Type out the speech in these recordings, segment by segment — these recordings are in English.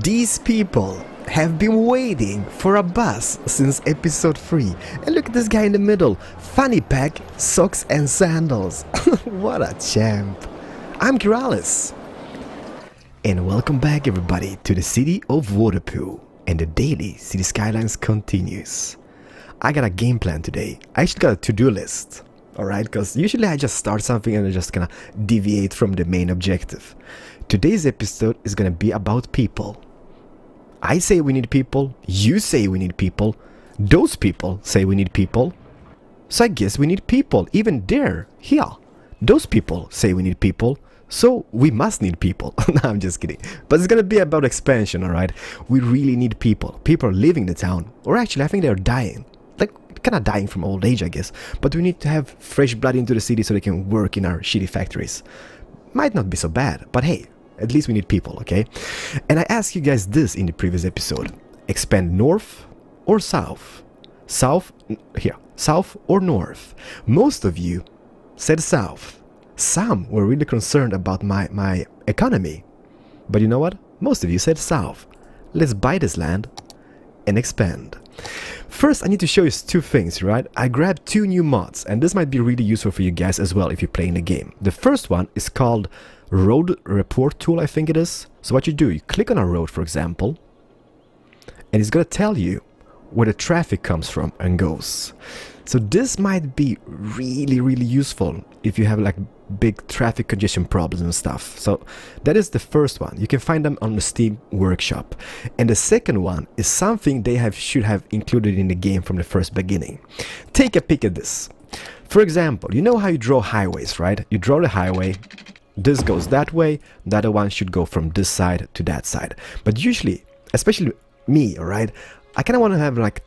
These people have been waiting for a bus since episode 3. And look at this guy in the middle. Funny pack, socks and sandals. What a champ. I'm Keralis. And welcome back everybody to the city of Waterpoo. And the daily City Skylines continues. I got a game plan today. I actually got a to-do list. Alright, because usually I just start something and I just gonna deviate from the main objective. Today's episode is gonna be about people. I say we need people, you say we need people, those people say we need people. So I guess we need people, even there, here. Those people say we need people, so we must need people. No, I'm just kidding. But it's gonna be about expansion, alright? We really need people. People are leaving the town, or actually I think they're dying. Like, kinda dying from old age, I guess. But we need to have fresh blood into the city so they can work in our shitty factories. Might not be so bad, but hey, at least we need people, okay? And I asked you guys this in the previous episode. Expand north or south? South or north? Most of you said south. Some were really concerned about my economy. But you know what? Most of you said south. Let's buy this land and expand. First, I need to show you two things, right? I grabbed two new mods, and this might be really useful for you guys as well if you're playing the game. The first one is called Road Report Tool, I think it is. So what you do, you click on a road, for example, and it's gonna tell you where the traffic comes from and goes. So this might be really useful if you have like big traffic congestion problems and stuff. So that is the first one. You can find them on the Steam workshop. And the second one is something they should have included in the game from the first beginning. Take a peek at this. For example, you know how you draw highways, right? You draw the highway, this goes that way, the other one should go from this side to that side. But usually, especially me, alright, I kind of want to have like,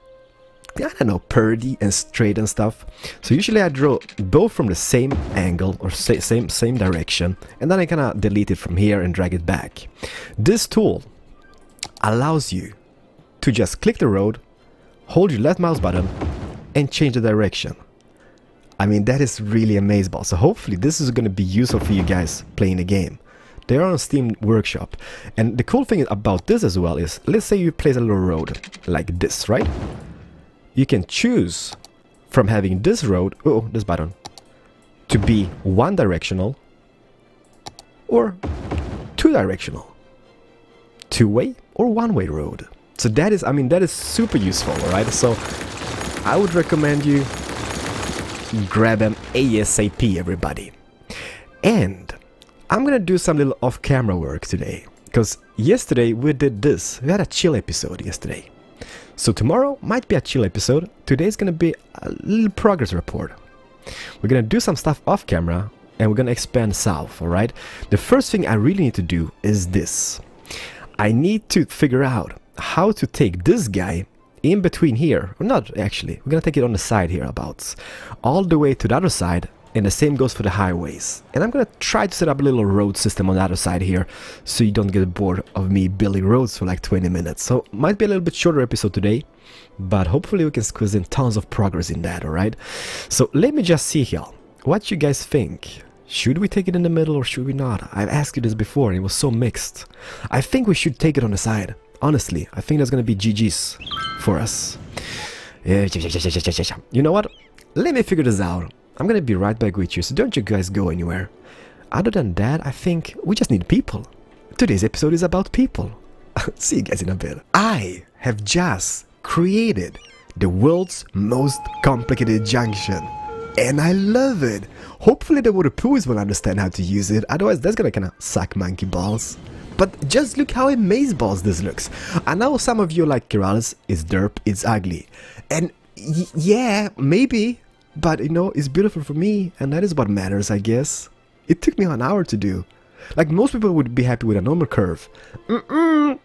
I don't know, purdy and straight and stuff. So usually I draw both from the same angle or same direction, and then I kind of delete it from here and drag it back. This tool allows you to just click the road, hold your left mouse button, and change the direction. I mean, that is really amazing. So hopefully this is going to be useful for you guys playing the game. They are on Steam Workshop. And the cool thing about this as well is, let's say you place a little road like this, right? You can choose from having this road, this button, to be one directional or two directional, two-way or one-way road. So that is, I mean, that is super useful, right? So I would recommend you grab them ASAP, everybody. And I'm gonna do some little off-camera work today, because yesterday we did this. We had a chill episode yesterday. So tomorrow might be a chill episode. Today's gonna be a little progress report. We're gonna do some stuff off camera and we're gonna expand south, alright? The first thing I really need to do is this. I need to figure out how to take this guy in between here, or not actually, we're gonna take it on the side here abouts, all the way to the other side, and the same goes for the highways. And I'm gonna try to set up a little road system on the other side here, so you don't get bored of me building roads for like 20 minutes. So might be a little bit shorter episode today, but hopefully we can squeeze in tons of progress in that, alright? So let me just see here, what you guys think. Should we take it in the middle or should we not? I've asked you this before and it was so mixed. I think we should take it on the side. Honestly, I think that's gonna be GG's for us. You know what? Let me figure this out. I'm gonna be right back with you, so don't you guys go anywhere. Other than that, I think we just need people. Today's episode is about people. See you guys in a bit. I have just created the world's most complicated junction. And I love it. Hopefully the Waterpoos will understand how to use it, otherwise that's gonna kinda suck monkey balls. But just look how amazeballs this looks. I know some of you are like, Keralis, it's derp, it's ugly. And yeah, maybe, but you know, it's beautiful for me, and that is what matters, I guess. It took me an hour to do. Like most people would be happy with a normal curve. I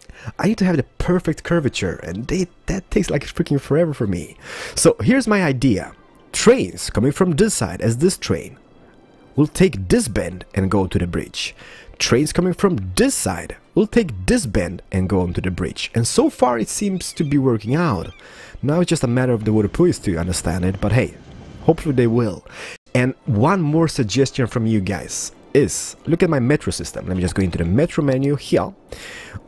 need to have the perfect curvature, and that takes like freaking forever for me. So here's my idea. Trains coming from this side, as this train, will take this bend and go to the bridge. Trains coming from this side will take this bend and go onto the bridge. And so far it seems to be working out. Now it's just a matter of the Waterpoos to understand it, but hey, hopefully they will. And one more suggestion from you guys. is, look at my metro system. Let me just go into the metro menu here.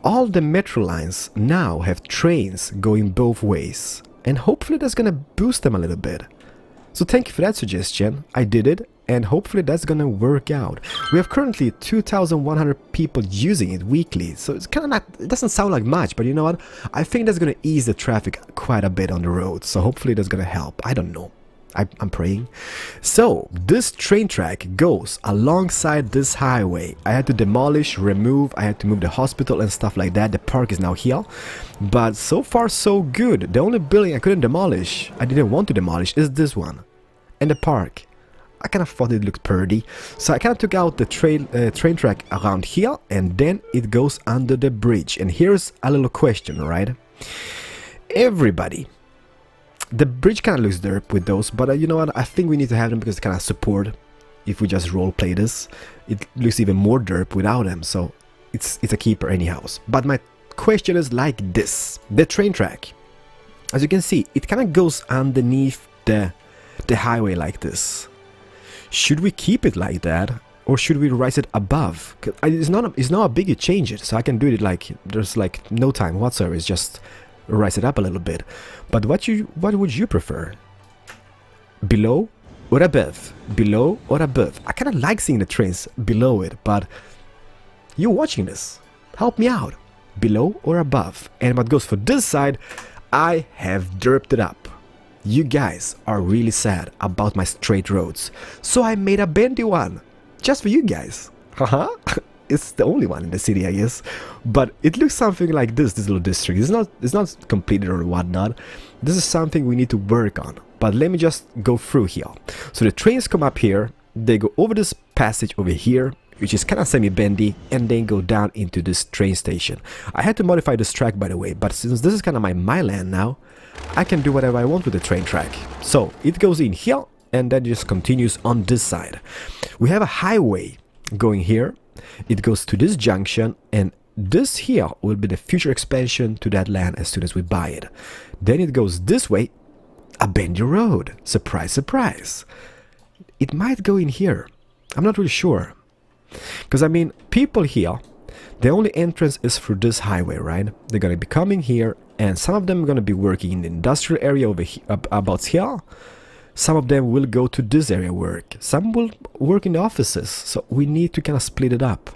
All the metro lines now have trains going both ways, and hopefully that's gonna boost them a little bit. So thank you for that suggestion. I did it, and hopefully that's gonna work out. We have currently 2,100 people using it weekly, so it's kind of not, it doesn't sound like much, but you know what? I think that's gonna ease the traffic quite a bit on the road, so hopefully that's gonna help. I don't know. I'm praying. So this train track goes alongside this highway. I had to demolish, remove, I had to move the hospital and stuff like that. The park is now here, but so far so good. The only building I couldn't demolish, I didn't want to demolish, is this one, and the park. I kind of thought it looked pretty, so I kind of took out the train track around here, and then it goes under the bridge. And here's a little question, right? Everybody, the bridge kind of looks derp with those, but you know what? I think we need to have them because they kind of support. If we just role play this, it looks even more derp without them, so it's a keeper anyhow. But my question is like this: the train track, as you can see, it kind of goes underneath the highway like this. Should we keep it like that, or should we rise it above? It's not a biggie change it, so I can do it like there's like no time whatsoever. It's just rise it up a little bit. But what would you prefer? Below or above? Below or above? I kind of like seeing the trains below it, but you watching this, help me out. Below or above? And what goes for this side, I have derped it up. You guys are really sad about my straight roads, so I made a bendy one just for you guys. Haha. It's the only one in the city, I guess, but it looks something like this little district. It's not completed or whatnot. This is something we need to work on, but let me just go through here. So the trains come up here, they go over this passage over here, which is kind of semi-bendy, and then go down into this train station. I had to modify this track, by the way, but since this is kind of my land now, I can do whatever I want with the train track. So it goes in here, and then just continues on this side. We have a highway going here. It goes to this junction, and this here will be the future expansion to that land as soon as we buy it. Then it goes this way, a bendy road. Surprise, surprise. It might go in here. I'm not really sure. Because, I mean, people here, the only entrance is through this highway, right? They're going to be coming here, and some of them are going to be working in the industrial area over here, about here. Some of them will go to this area work. Some will work in the offices. So we need to kind of split it up.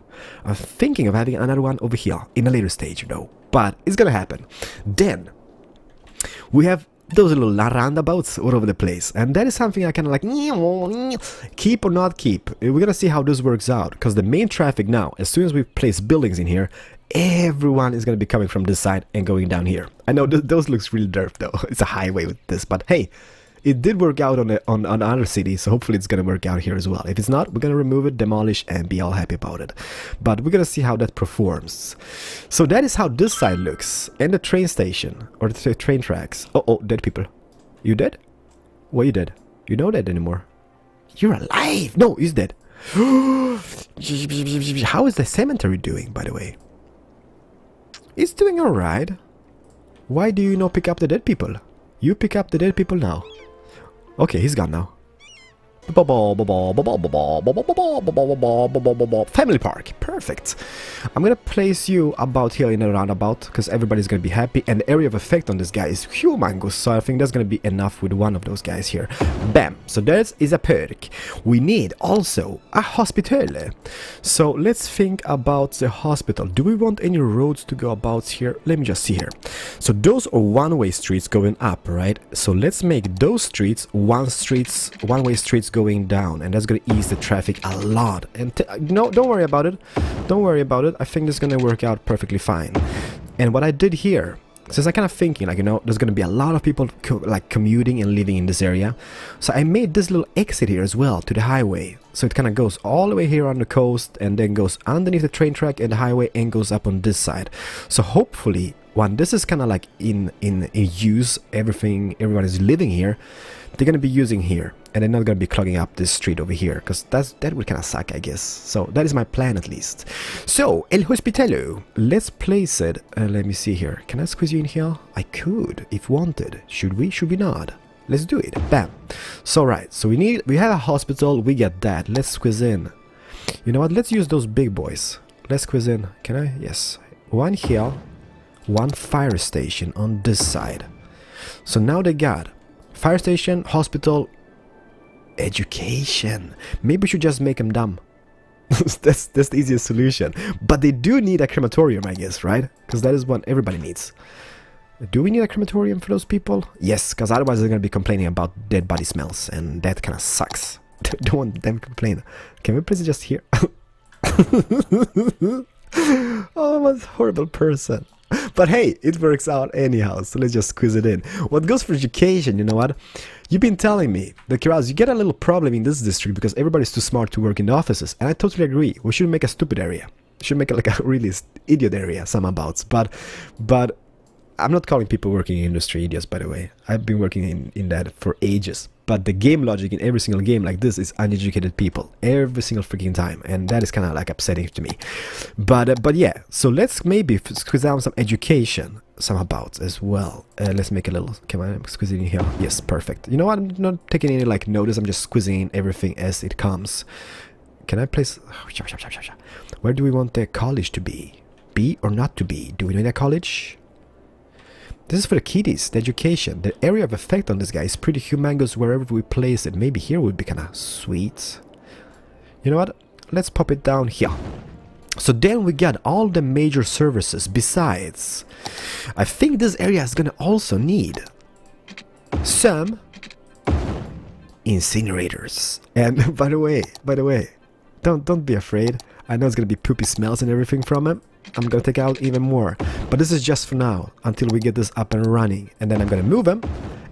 I'm thinking of having another one over here in a later stage, though. But it's gonna happen. Then we have those little roundabouts all over the place, and that is something I kind of like keep or not keep. We're gonna see how this works out, because the main traffic now, as soon as we place buildings in here, everyone is gonna be coming from this side and going down here. I know those looks really derp though. It's a highway with this, but hey, it did work out on other cities, so hopefully it's gonna work out here as well. If it's not, we're gonna remove it, demolish, and be all happy about it. But we're gonna see how that performs. So that is how this side looks, and the train station, or the train tracks. Oh, dead people. You dead? Why you dead? You not dead anymore. You're alive! No, he's dead. How is the cemetery doing, by the way? It's doing alright. Why do you not pick up the dead people? You pick up the dead people now. Okay, he's gone now. Family park, perfect. I'm gonna place you about here in a roundabout because everybody's gonna be happy, and the area of effect on this guy is humongous, so I think that's gonna be enough with one of those guys here. Bam. So that is a perk. We need also a hospital. So let's think about the hospital. Do we want any roads to go about here? Let me just see here. So those are one-way streets going up, right? So let's make those streets one-way streets going down, and that's gonna ease the traffic a lot. And no, don't worry about it. Don't worry about it. I think this is gonna work out perfectly fine. And what I did here, since I kind of thinking, like, you know, there's gonna be a lot of people commuting and living in this area, so I made this little exit here as well to the highway. So it kind of goes all the way here on the coast, and then goes underneath the train track and the highway, and goes up on this side. So hopefully, when this is kind of like in use, everyone is living here, they're gonna be using here, and they're not gonna be clogging up this street over here, because that would kind of suck, I guess. So that is my plan, at least. So El Hospitalo, let's place it. Let me see here. Can I squeeze you in here? I could, if wanted. Should we? Should we not? Let's do it. Bam. So right. So we have a hospital. We get that. Let's squeeze in. You know what? Let's use those big boys. Let's quiz in. Can I? Yes. One here. One fire station on this side. So now they got fire station, hospital, education. Maybe we should just make them dumb. that's the easiest solution. But they do need a crematorium, I guess, right? Because that is what everybody needs. Do we need a crematorium for those people? Yes, because otherwise they're going to be complaining about dead body smells, and that kind of sucks. Don't want them to complain. Can we place it just here? Oh, I'm a horrible person. But hey, it works out anyhow, so let's just squeeze it in. What goes for education, you know what? You've been telling me that, Keralis, you get a little problem in this district because everybody's too smart to work in the offices, and I totally agree. We shouldn't make a stupid area. We should make it like a really idiot area, someabouts. But I'm not calling people working in industry idiots, by the way. I've been working in that for ages. But the game logic in every single game like this is uneducated people every single freaking time, and that is kind of like upsetting to me. But yeah, so let's maybe squeeze down some education somehow as well. Let's make a little. Can I squeeze it in here? Yes, perfect. You know what? I'm not taking any like notice. I'm just squeezing in everything as it comes. Can I place? Where do we want the college to be? Be or not to be? Do we need a college? This is for the kiddies, the education. The area of effect on this guy is pretty humongous wherever we place it. Maybe here would be kind of sweet. You know what? Let's pop it down here. So then we got all the major services besides. I think this area is gonna also need some incinerators. And by the way, don't be afraid. I know it's gonna be poopy smells and everything from it. I'm gonna take out even more, but this is just for now until we get this up and running, and then I'm gonna move them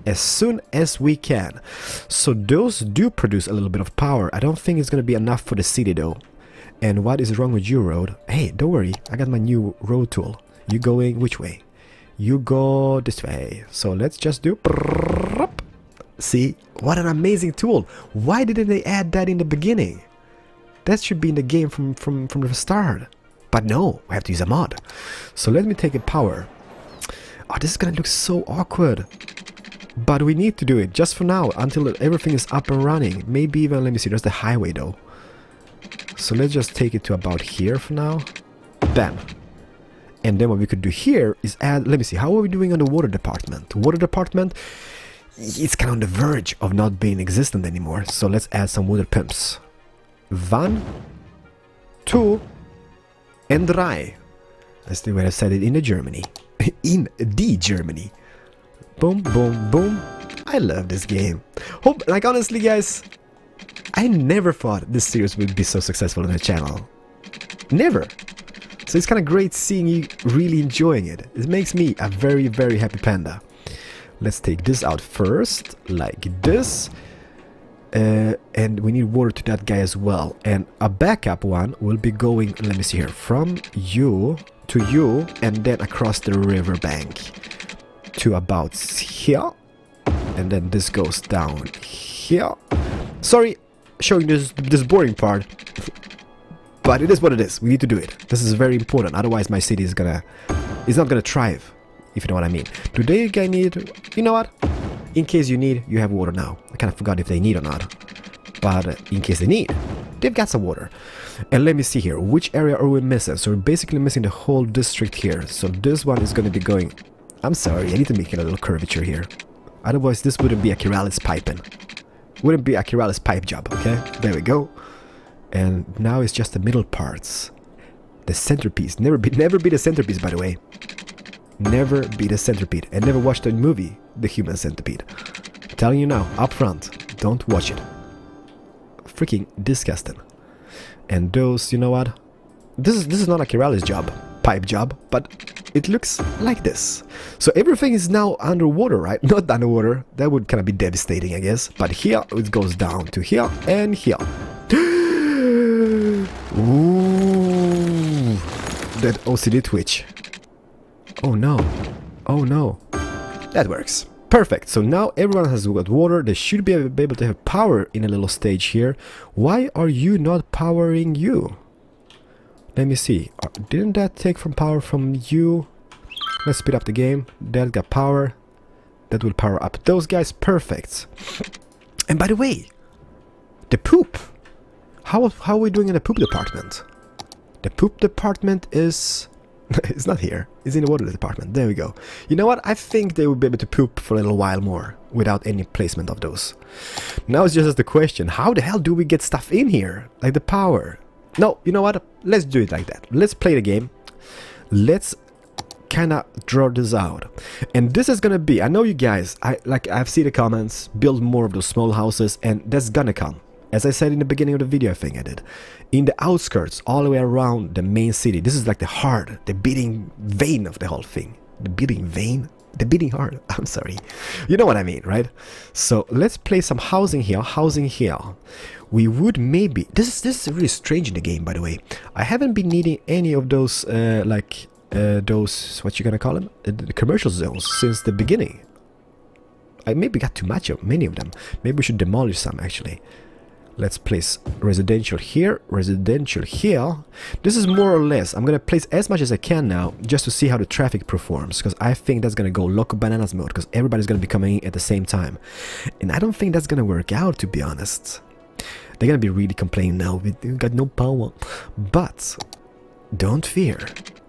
as soon as we can. So those do produce a little bit of power. I don't think it's gonna be enough for the city though. And what is wrong with you, road? Hey, don't worry, I got my new road tool. You going which way? You go this way. So let's just do. See, what an amazing tool. Why didn't they add that in the beginning? That should be in the game from the start. But no, we have to use a mod. So let me take a power. Oh, this is gonna look so awkward. But we need to do it just for now until everything is up and running. Maybe even, let me see, there's the highway though. So let's just take it to about here for now. Bam. And then what we could do here is add, let me see, how are we doing on the water department? Water department, it's kind of on the verge of not being existent anymore. So let's add some water pumps. 1, 2, and drei. That's the way I said it in the Germany. In the Germany. Boom, boom, boom. I love this game. Hope, like honestly guys, I never thought this series would be so successful on the channel. Never. So it's kind of great seeing you really enjoying it. It makes me a very, very happy panda. Let's take this out first, like this. And we need water to that guy as well, and a backup one will be going, let me see here, from you to you, and then across the river bank to about here, and then this goes down here. Sorry showing this boring part, but it is what it is. We need to do it. This is very important, otherwise my city is not gonna thrive, if you know what I mean. Do they guy need, you know what, in case you need, you have water now. I kind of forgot if they need or not. But in case they need, they've got some water. And let me see here, which area are we missing? So we're basically missing the whole district here. So this one is going to be going... I'm sorry, I need to make a little curvature here. Otherwise this wouldn't be a Keralis piping. Wouldn't be a Keralis pipe job, okay? There we go. And now it's just the middle parts. The centerpiece. Never be the centerpiece, by the way. Never be the centipede, and never watch the movie The Human Centipede. I'm telling you now, up front, don't watch it. Freaking disgusting. And those, you know what? This is not a Keralis job, pipe job, but it looks like this. So everything is now underwater, right? Not underwater. That would kind of be devastating, I guess. But here it goes down to here and here. Ooh, that OCD twitch. Oh no, oh no, that works. Perfect, so now everyone has got water, they should be able to have power in a little stage here. Why are you not powering you? Let me see, didn't that take from power from you? Let's speed up the game, that got power, that will power up those guys, perfect. And by the way, the poop. How are we doing in the poop department? The poop department is... it's not here. It's in the water department. There we go. You know what? I think they will be able to poop for a little while more without any placement of those. Now it's just the question, how the hell do we get stuff in here? Like the power. No, you know what? Let's do it like that. Let's play the game. Let's kind of draw this out. And this is gonna be, I know you guys, I've seen the comments, build more of those small houses, and that's gonna come. As I said in the beginning of the video, I think I did. In the outskirts, all the way around the main city. This is like the heart, the beating vein of the whole thing. The beating vein? The beating heart. I'm sorry. You know what I mean, right? So let's play some housing here, housing here. We would maybe... This is really strange in the game, by the way. I haven't been needing any of those, those, what you gonna call them? The commercial zones since the beginning. I maybe got too much of many of them. Maybe we should demolish some, actually. Let's place residential here, residential here. This is more or less, I'm gonna place as much as I can now, just to see how the traffic performs, because I think that's gonna go loco bananas mode, because everybody's gonna be coming in at the same time. And I don't think that's gonna work out, to be honest. They're gonna be really complaining now, we got no power. But, don't fear,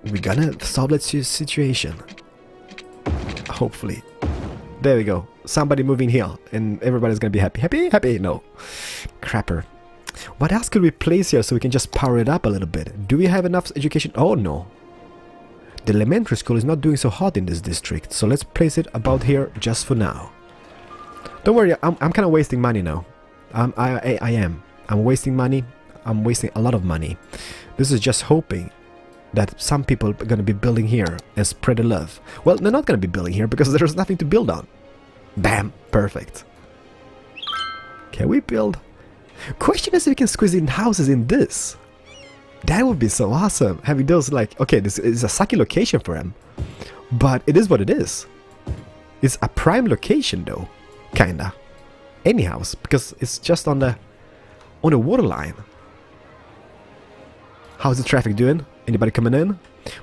we're gonna solve that situation. Hopefully. There we go. Somebody moving here, and everybody's gonna be happy. Happy? Happy? No. Crapper. What else could we place here so we can just power it up a little bit? Do we have enough education? Oh no. The elementary school is not doing so hot in this district, so let's place it about here just for now. Don't worry, I'm kind of wasting money now. I am. I'm wasting money. I'm wasting a lot of money. This is just hoping that some people are going to be building here and spread the love. Well, they're not going to be building here because there's nothing to build on. Bam! Perfect. Can we build? Question is if we can squeeze in houses in this. That would be so awesome. Having those like, okay, this is a sucky location for them. But it is what it is. It's a prime location though. Kinda. Any house. Because it's just on the water line. How's the traffic doing? Anybody coming in?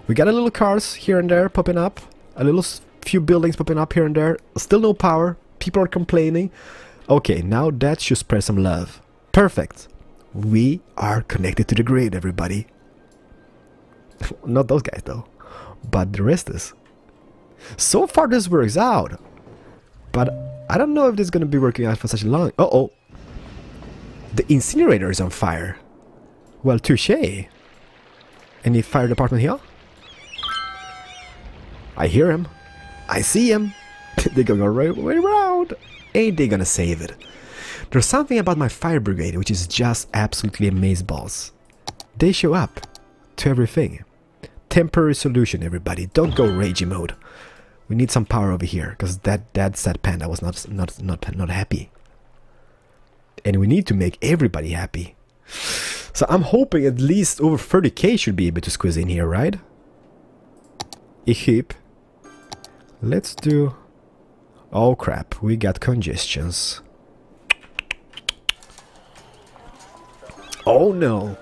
We got a little cars here and there popping up. A little few buildings popping up here and there. Still no power. People are complaining. Okay, now that should spread some love. Perfect. We are connected to the grid, everybody. Not those guys though. But the rest is. So far this works out. But I don't know if this is going to be working out for such a long... Uh-oh. The incinerator is on fire. Well, touché. Any fire department here? I hear him. I see him. They're going all right way around. Ain't they gonna save it? There's something about my fire brigade which is just absolutely amazeballs. They show up to everything. Temporary solution, everybody. Don't go ragey mode. We need some power over here because that sad panda was not happy. And we need to make everybody happy. So I'm hoping at least over 30k should be able to squeeze in here, right? Heap. Let's do... Oh crap, we got congestions. Oh no.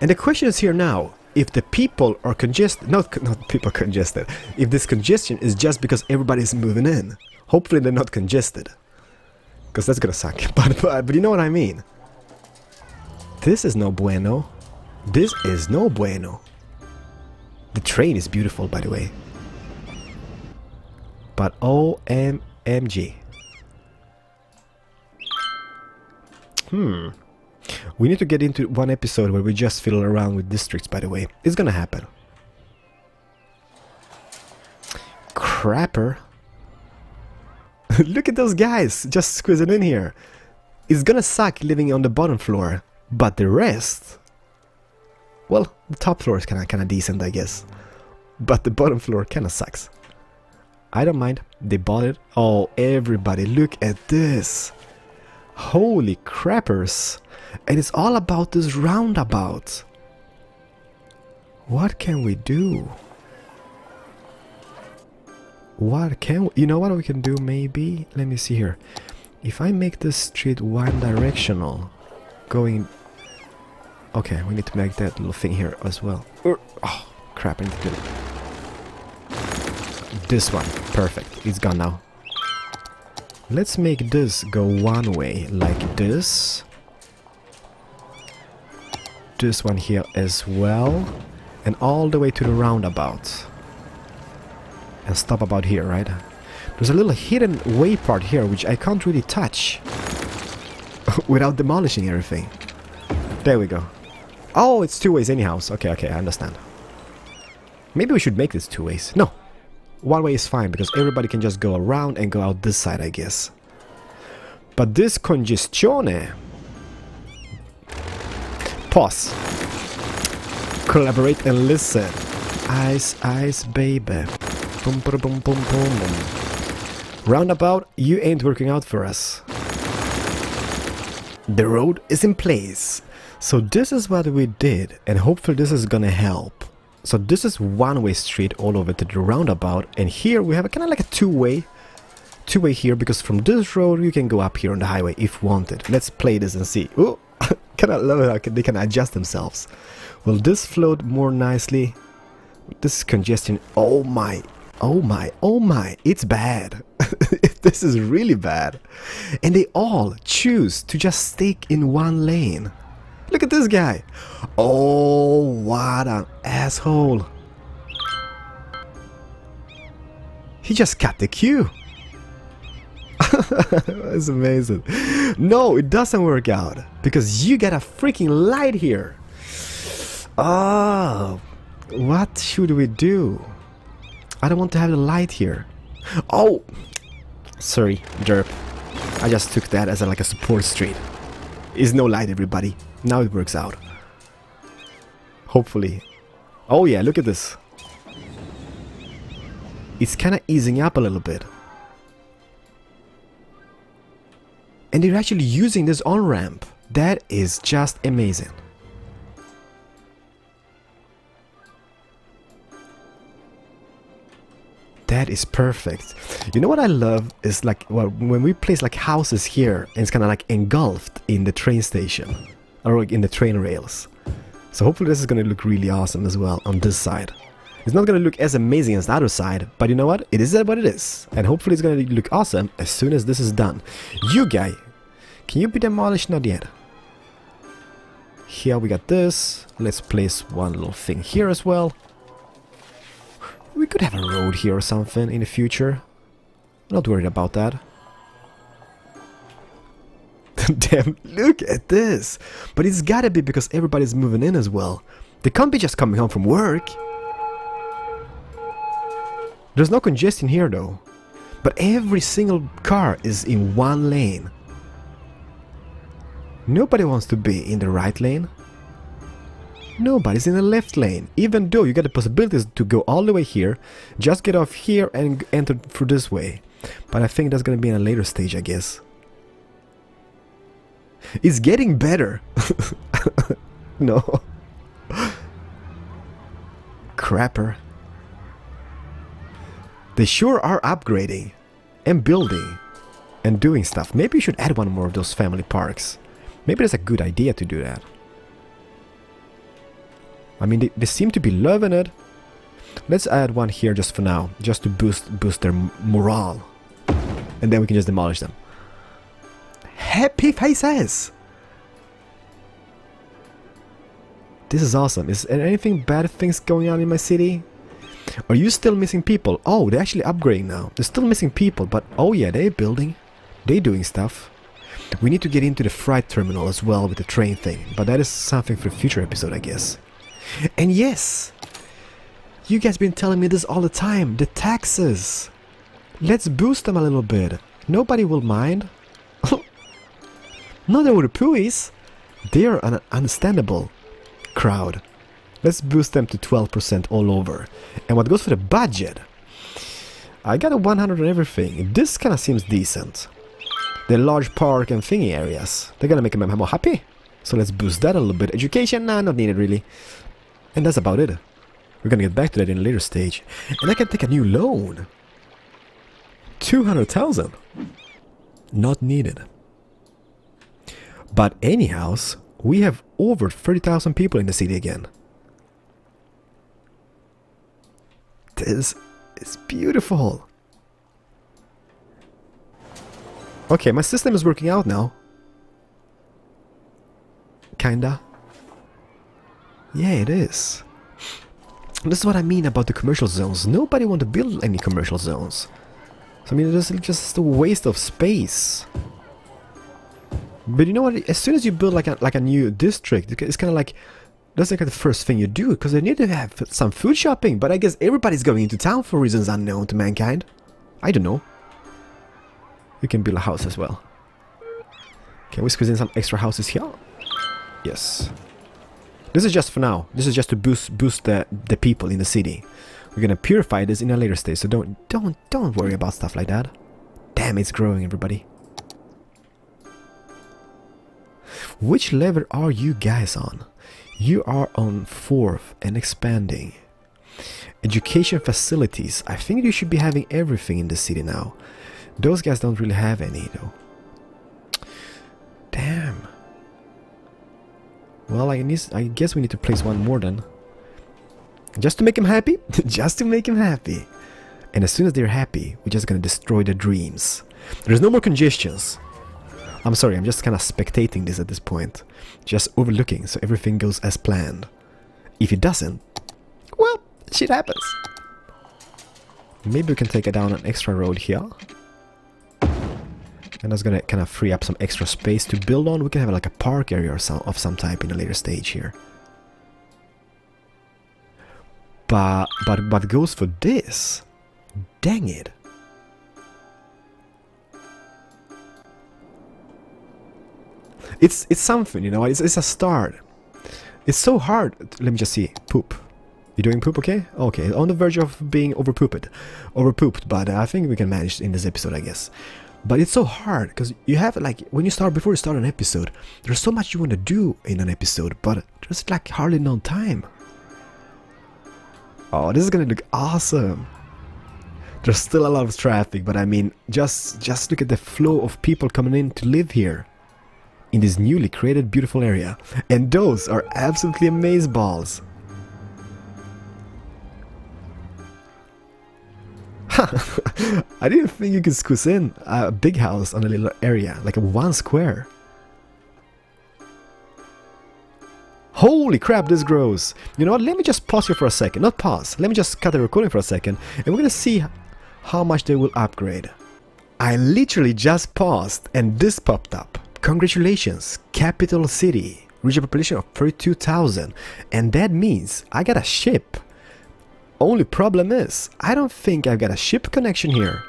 And the question is here now, if the people are congested, not people congested, if this congestion is just because everybody's moving in. Hopefully they're not congested. Because that's gonna suck. But you know what I mean. This is no bueno. This is no bueno. The train is beautiful, by the way. But OMG. We need to get into one episode where we just fiddle around with districts, by the way. It's gonna happen. Crapper. Look at those guys just squeezing in here. It's gonna suck living on the bottom floor. But the rest... Well, the top floor is kinda decent, I guess. But the bottom floor kinda sucks. I don't mind. They bought it. Oh, everybody, look at this. Holy crappers. And it's all about this roundabout. What can we do? What can we... You know what we can do, maybe? Let me see here. If I make this street one directional, going... Okay, we need to make that little thing here as well. Oh, crap, I need to do it. This one, perfect, it's gone now. Let's make this go one way, like this. this one here as well. And all the way to the roundabout. And stop about here, right? There's a little hidden way part here which I can't really touch without demolishing everything. There we go. Oh, it's two ways anyhow. Okay, okay, I understand. Maybe we should make this two ways. No. One way is fine because everybody can just go around and go out this side, I guess. But this congestione. Pause. Collaborate and listen. Ice, ice, baby. Boom, boom, boom, boom, boom. Roundabout, you ain't working out for us. The road is in place. So this is what we did, and hopefully this is gonna help. So this is one-way street all over to the roundabout, and here we have a kind of like a two-way here, because from this road you can go up here on the highway if wanted. Let's play this and see. Oh, kind of love how they can adjust themselves. Will this float more nicely? This is congestion. Oh my, oh my, oh my, it's bad. This is really bad. And they all choose to just stick in one lane. Look at this guy. Oh, what an asshole. He just cut the queue. That's amazing. No, it doesn't work out. Because you got a freaking light here. Oh, what should we do? I don't want to have the light here. Oh, sorry, derp. I just took that as like a support street. Is no light, everybody. Now it works out. Hopefully. Oh yeah, look at this. It's kind of easing up a little bit. And they're actually using this on-ramp. That is just amazing. That is perfect. You know what I love is like, well, when we place like houses here and it's kind of like engulfed in the train station or in the train rails. So hopefully this is going to look really awesome as well on this side. It's not going to look as amazing as the other side, but you know what? It is what it is. And hopefully it's going to look awesome as soon as this is done. You guy, can you be demolished? Not yet. Here we got this. Let's place one little thing here as well. We could have a road here or something in the future. I'm not worried about that. Damn, look at this. But it's gotta be because everybody's moving in as well. They can't be just coming home from work. There's no congestion here though. But every single car is in one lane. Nobody wants to be in the right lane. Nobody's in the left lane, even though you got the possibilities to go all the way here, just get off here and enter through this way. But I think that's gonna be in a later stage, I guess. It's getting better. No. Crapper. They sure are upgrading and building and doing stuff. Maybe you should add one more of those family parks. Maybe that's a good idea to do that. I mean, they seem to be loving it. Let's add one here just for now, just to boost their morale. And then we can just demolish them. Happy faces! This is awesome. Is there anything bad things going on in my city? Are you still missing people? Oh, they're actually upgrading now. They're still missing people, but oh yeah, they're building. They're doing stuff. We need to get into the freight terminal as well with the train thing, but that is something for a future episode, I guess. And yes, you guys been telling me this all the time, the taxes. Let's boost them a little bit. Nobody will mind. No, they were the pooies. They're an understandable crowd. Let's boost them to 12% all over. And what goes for the budget? I got a 100 on everything. This kind of seems decent. The large park and thingy areas, they're gonna make me more happy. So let's boost that a little bit. Education, nah, not needed really. And that's about it. We're gonna get back to that in a later stage. And I can take a new loan. 200,000. Not needed. But anyhow, we have over 30,000 people in the city again. This is beautiful. Okay, my system is working out now. Kinda. Yeah, it is. This is what I mean about the commercial zones. Nobody want to build any commercial zones. So, I mean, it's just a waste of space. But you know what? As soon as you build like a new district, it's kind of like that's like the first thing you do, because they need to have some food shopping. But I guess everybody's going into town for reasons unknown to mankind. I don't know. You can build a house as well. Can we squeeze in some extra houses here? Yes. This is just for now. This is just to boost the people in the city. We're gonna purify this in a later stage, so don't worry about stuff like that. Damn, it's growing, everybody. Which level are you guys on? You are on 4th and expanding. Education facilities. I think you should be having everything in the city now. Those guys don't really have any though. Damn. Well, I guess we need to place one more then. Just to make him happy? Just to make him happy. And as soon as they're happy, we're just gonna destroy their dreams. There's no more congestions. I'm sorry, I'm just kind of spectating this at this point. Just overlooking, so everything goes as planned. If it doesn't, well, shit happens. Maybe we can take it down an extra road here. And that's gonna kind of free up some extra space to build on. We can have like a park area or of some type in a later stage here. But what goes for this? Dang it. It's something, you know, it's a start. It's so hard. Let me just see. Poop. You doing poop okay? Okay, on the verge of being overpooped, but I think we can manage in this episode, I guess. But it's so hard, because you have, like, before you start an episode, there's so much you want to do in an episode, but there's, like, hardly no time. Oh, this is gonna look awesome. There's still a lot of traffic, but I mean, just look at the flow of people coming in to live here. In this newly created beautiful area. And those are absolutely amazeballs. I didn't think you could squeeze in a big house on a little area, like a 1 square. Holy crap, this grows. You know what, let me just pause here for a second. Not pause, let me just cut the recording for a second, and we're gonna see how much they will upgrade. I literally just paused and this popped up. Congratulations, capital city, reach a population of 32,000, and that means I got a ship. Only problem is, I don't think I've got a ship connection here.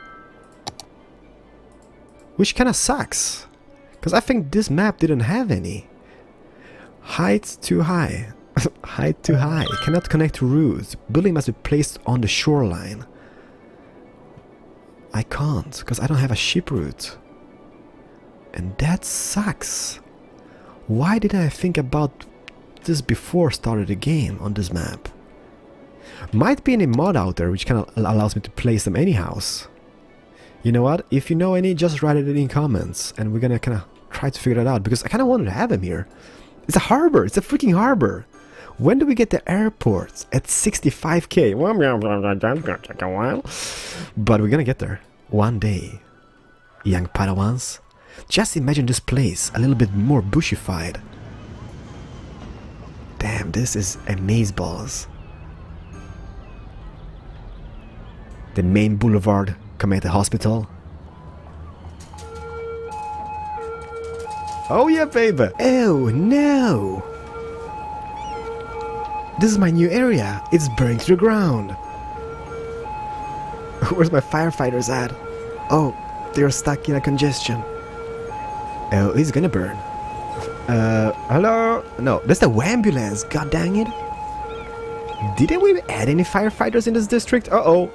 Which kinda sucks, because I think this map didn't have any. Height too high. Height too high, cannot connect to routes. Building must be placed on the shoreline. I can't, because I don't have a ship route. And that sucks. Why didn't I think about this before started the game on this map? Might be any mod out there which kind of allows me to place them anyhow. You know what? If you know any, just write it in comments, and we're gonna kind of try to figure it out, because I kind of wanted to have them here. It's a harbor. It's a freaking harbor. When do we get the airport? At 65k. Well, that's gonna take a while, but we're gonna get there one day, young Padawans. Just imagine this place a little bit more bushified. Damn, this is amazeballs. The main boulevard, Cometa Hospital. Oh yeah, baby! Oh no! This is my new area. It's burning to the ground. Where's my firefighters at? Oh, they're stuck in a congestion. Oh, it's gonna burn. Hello? No, that's the ambulance, god dang it. Didn't we add any firefighters in this district? Uh-oh.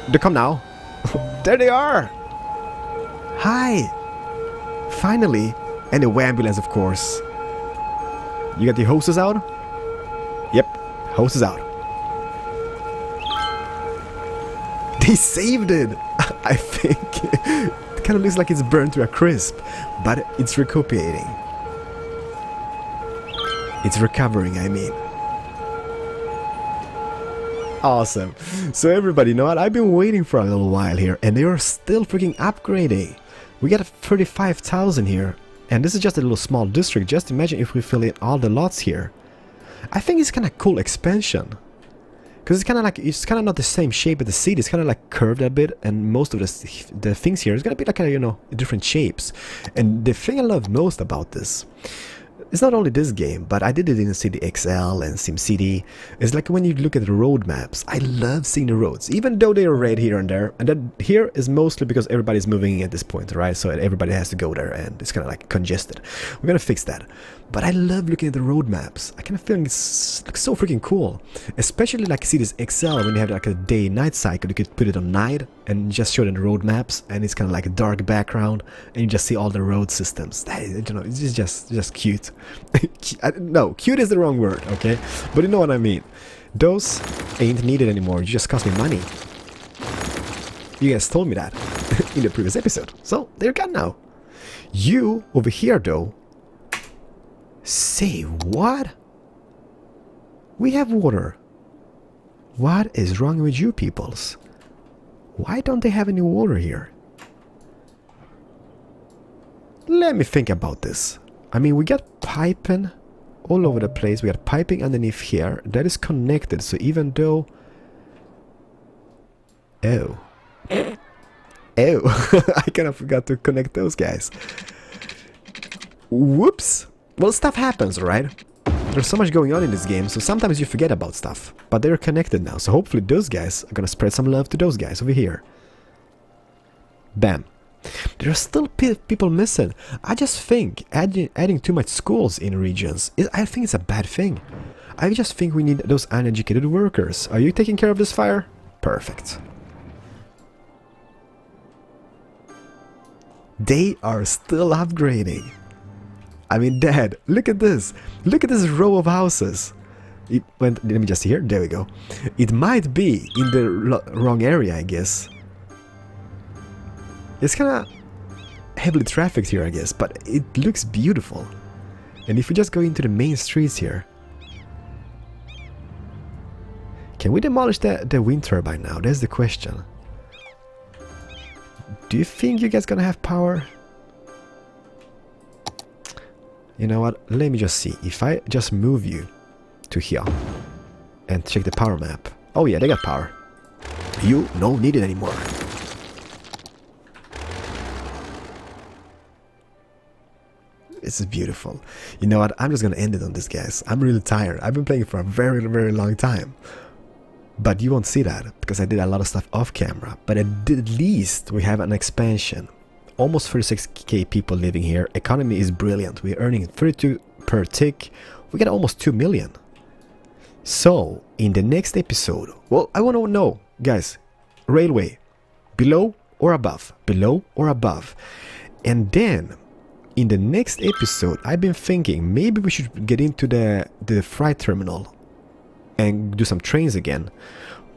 They come now. There they are! Hi! Finally! And the ambulance, of course. You got the hoses out? Yep, hoses out. They saved it! I think. It kind of looks like it's burned to a crisp, but it's recuperating. It's recovering, I mean. Awesome. So everybody, you know what? I've been waiting for a little while here, and they are still freaking upgrading. We got 35,000 here, and this is just a little small district. Just imagine if we fill in all the lots here. I think it's kind of cool expansion. Because it's kind of not the same shape as the city. It's kind of like curved a bit, and most of the things here is gonna be like you know, different shapes. And the thing I love most about this, it's not only this game, but I did it in City XL and SimCity. It's like when you look at the road maps, I love seeing the roads, even though they are red here and there. And that here is mostly because everybody's moving at this point, right? So everybody has to go there, and it's kind of like congested. We're gonna fix that. But I love looking at the road maps. I kind of feel it's like so freaking cool, especially like Cities XL when you have like a day-night cycle. You could put it on night and just show them the road maps, and it's kind of like a dark background, and you just see all the road systems. You know, it's just cute. No, cute is the wrong word, okay? But you know what I mean. Those ain't needed anymore. You just cost me money. You guys told me that in the previous episode, so they're gone now. You over here though. Say what? We have water. What is wrong with you peoples? Why don't they have any water here? Let me think about this. I mean, we got piping all over the place. We got piping underneath here. That is connected, so even though... Oh. Oh. I kind of forgot to connect those guys. Whoops. Well, stuff happens, right? There's so much going on in this game, so sometimes you forget about stuff. But they're connected now, so hopefully those guys are gonna spread some love to those guys over here. Bam. There are still people missing. I just think adding too much schools in regions, I think it's a bad thing. I just think we need those uneducated workers. Are you taking care of this fire? Perfect. They are still upgrading. I mean, Dad, look at this. Look at this row of houses. It went, let me just see here. There we go. It might be in the wrong area, I guess. It's kind of heavily trafficked here, I guess, but it looks beautiful. And if we just go into the main streets here, can we demolish the wind turbine now? That's the question. Do you think you guys gonna have power? You know what? Let me just see. If I just move you to here and check the power map. Oh yeah, they got power. You don't need it anymore. This is beautiful. You know what? I'm just gonna end it on this, guys. I'm really tired. I've been playing for a very, very long time. But you won't see that because I did a lot of stuff off camera. But at least we have an expansion. Almost 36k people living here. Economy is brilliant. We're earning 32 per tick. We got almost 2 million. So, in the next episode, well, I want to know, guys, railway, below or above? Below or above? And then, in the next episode, I've been thinking maybe we should get into the freight terminal and do some trains again.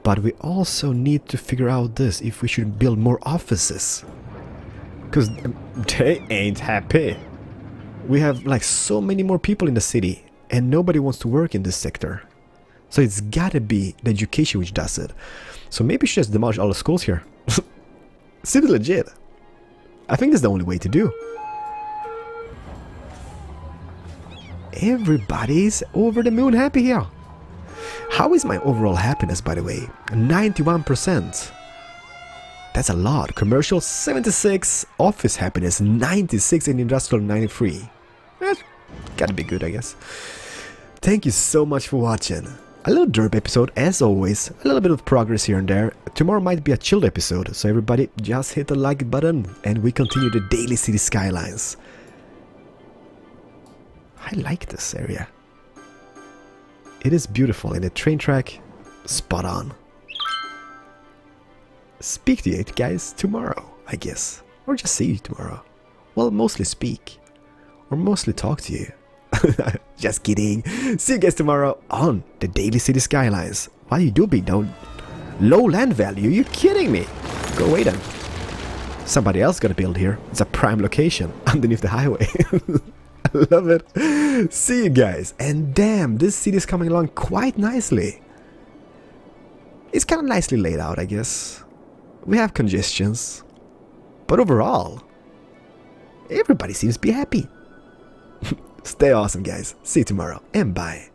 But we also need to figure out this, if we should build more offices. Because they ain't happy. We have like so many more people in the city and nobody wants to work in this sector. So it's gotta be the education which does it. So maybe we should just demolish all the schools here. Seems legit. I think that's the only way to do. Everybody's over the moon happy here. How is my overall happiness, by the way? 91%. That's a lot. Commercial 76, office happiness 96, and industrial 93. That's gotta be good, I guess. Thank you so much for watching. A little derp episode as always, a little bit of progress here and there. Tomorrow might be a chilled episode, so everybody just hit the like button and we continue the daily city skylines. I like this area. It is beautiful, and the train track, spot on. Speak to you guys tomorrow, I guess. Or just see you tomorrow. Well, mostly speak. Or mostly talk to you. Just kidding. See you guys tomorrow on the Daily City Skylines. What do you do, big down? Low land value? You kidding me? Go away then. Somebody else gonna build here. It's a prime location underneath the highway. I love it. See you guys. And damn, this city is coming along quite nicely. It's kind of nicely laid out, I guess. We have congestions, but overall, everybody seems to be happy. Stay awesome, guys. See you tomorrow, and bye.